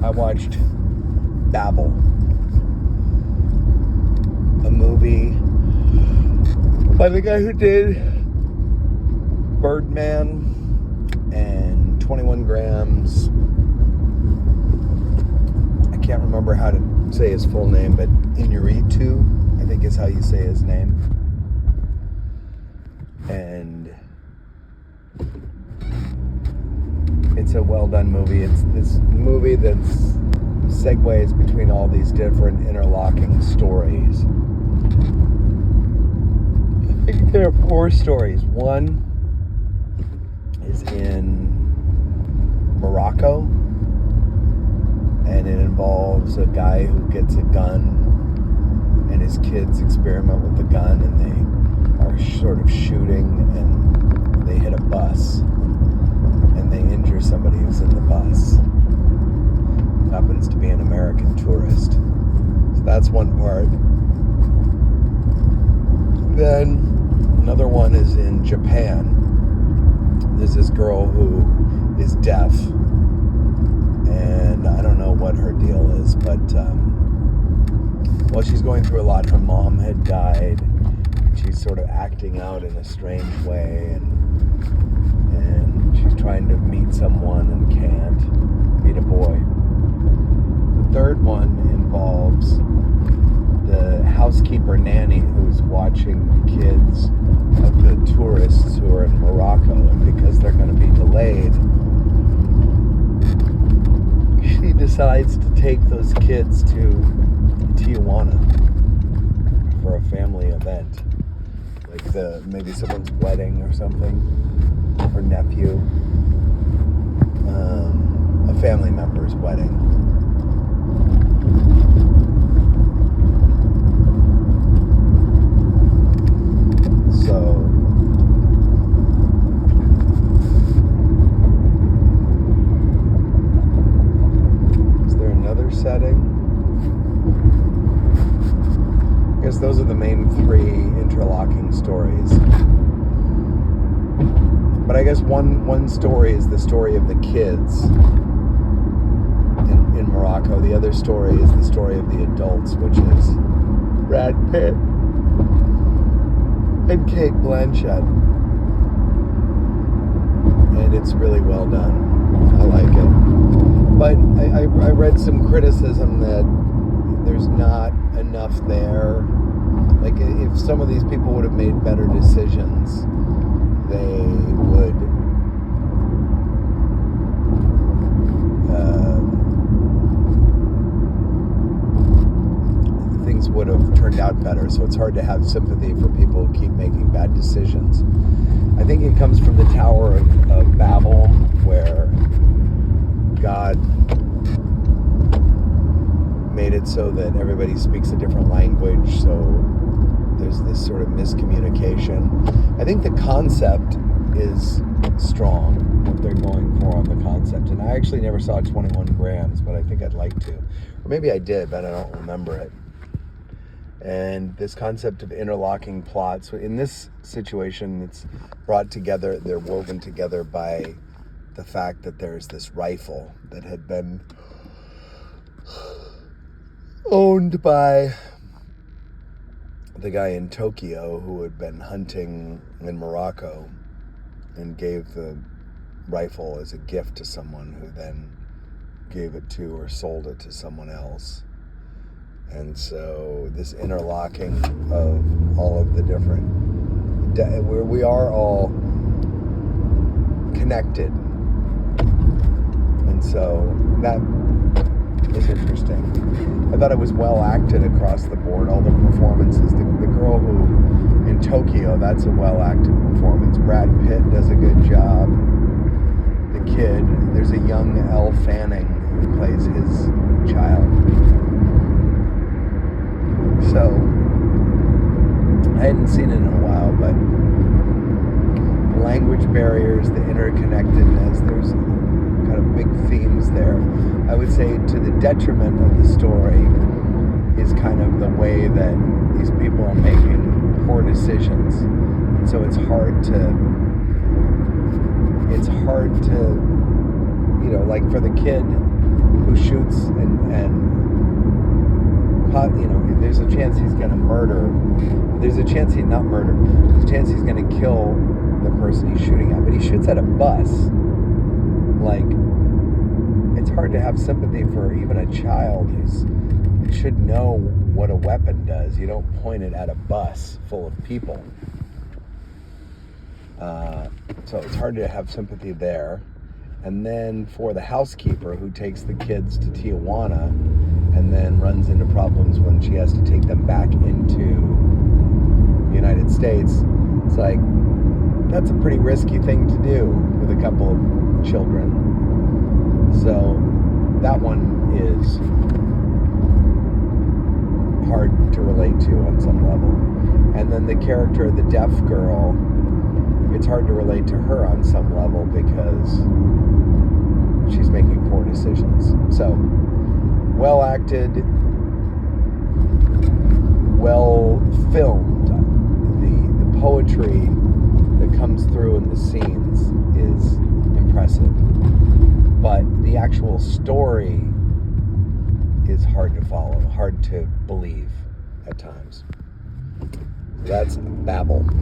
I watched Babel, a movie by the guy who did Birdman and 21 Grams. I can't remember how to say his full name, but Inarritu, I think is how you say his name. And it's a well done movie. It's this movie that's segues between all these different interlocking stories. I think there are 4 stories. One is in Morocco, and it involves a guy who gets a gun, and his kids experiment with the gun, and they are sort of shooting, and they hit a bus, and they injure somebody who's in the bus. Happens to be an American tourist. So that's one part. Then another one is in Japan. There's this girl who is deaf, and I don't know what her deal is, but well, she's going through a lot. Her mom had died. She's sort of acting out in a strange way, and she's trying to meet someone and can't meet a boy. The third one involves the housekeeper nanny who's watching the kids of the tourists who are in Morocco, and because they're going to be delayed, she decides to take those kids to Tijuana for a family event, like maybe someone's wedding or something, her nephew, a family member's wedding. So is there another setting? I guess those are the main 3 interlocking stories. But I guess one story is the story of the kids in Morocco. The other story is the story of the adults, which is Brad Pitt and Kate Blanchett. And it's really well done. I like it. But I read some criticism that there's not enough there. Like, if some of these people would have made better decisions, they would things would have turned out better. So it's hard to have sympathy for people who keep making bad decisions. I think it comes from the Tower of Babel, where God made it so that everybody speaks a different language, so there's this sort of miscommunication. I think the concept is strong, what they're going for on the concept. And I actually never saw 21 Grams, but I think I'd like to. Or maybe I did, but I don't remember it. And this concept of interlocking plots, in this situation, it's brought together, they're woven together by the fact that there's this rifle that had been owned by the guy in Tokyo who had been hunting in Morocco and gave the rifle as a gift to someone who then gave it to or sold it to someone else. And so this interlocking of all of the different, where we are all connected. And so that was interesting. I thought it was well acted across the board, all the performances. The girl who in Tokyo, that's a well acted performance. Brad Pitt does a good job. The kid, there's a young Elle Fanning who plays his child. So I hadn't seen it in a while, but the language barriers, the interconnectedness, there's kind of big themes there. I would say to the detriment of the story is kind of the way that these people are making poor decisions. And so it's hard to, you know, like for the kid who shoots and there's a chance he's going to murder. There's a chance he's not murder. There's a chance he's going to kill the person he's shooting at. But he shoots at a bus. Like, it's hard to have sympathy for even a child who should know what a weapon does. You don't point it at a bus full of people. So it's hard to have sympathy there. And then for the housekeeper who takes the kids to Tijuana and then runs into problems when she has to take them back into the United States, it's like, that's a pretty risky thing to do with a couple of children. So that one is hard to relate to on some level. And then the character of the deaf girl, it's hard to relate to her on some level because she's making poor decisions. So, well acted, well filmed. The poetry that comes through in the scenes is impressive. But the actual story is hard to follow, hard to believe at times. That's Babel.